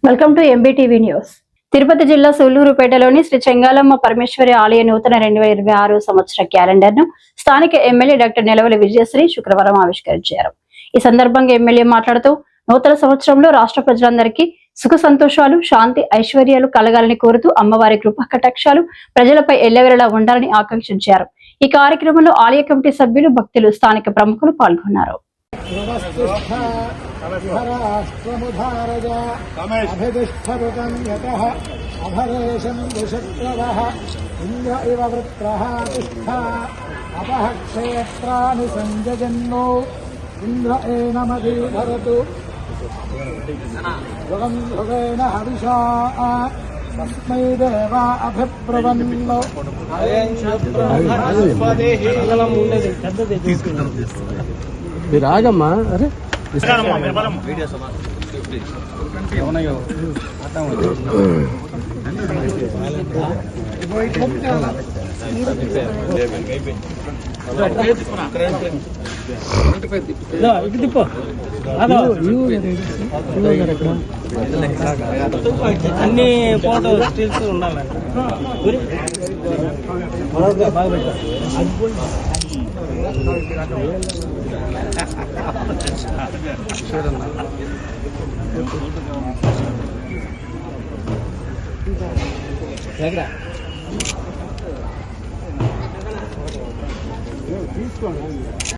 Welcome to MBTV news. Tirupati జిల్లా సూళ్లూరుపేటలోని శ్రీ చెంగాలమ్మ పరమేశ్వరి ఆలయ నూతన 2026 సంవత్సర క్యాలెండర్ ను స్థానిక ఎమ్మెల్యే డాక్టర్ నెలవల విజయశ్రీ శుక్రవారం ఆవిష్కరించారు. ఈ సందర్భంగా ఎమ్మెల్యే మాట్లాడుతూ నూతన సంవత్సరంలో రాష్ట్ర ప్రజలందరికీ సుఖ సంతోషాలు, శాంతి, ఐశ్వర్యాలు కలగాలని కోరుతూ అమ్మవారి కృపా కటాక్షాలు ప్రజలపై ఎల్లవేళలా ఉండాలని ఆకాంక్షించారు. ఈ కార్యక్రమంలో ఆలయ కమిటీ సభ్యులు, భక్తులు, స్థానిక ప్రముఖులు పాల్గొన్నారు. ఇంద్ర ఏనమది భరతు యుగం యుగేన హవిషా తస్మై దేవా అభిప్రవన్నో మీరు ఆగమ్మా. అరే అన్ని ఫోటో స్టిల్స్ ఉండాలి. తీసుకోండి.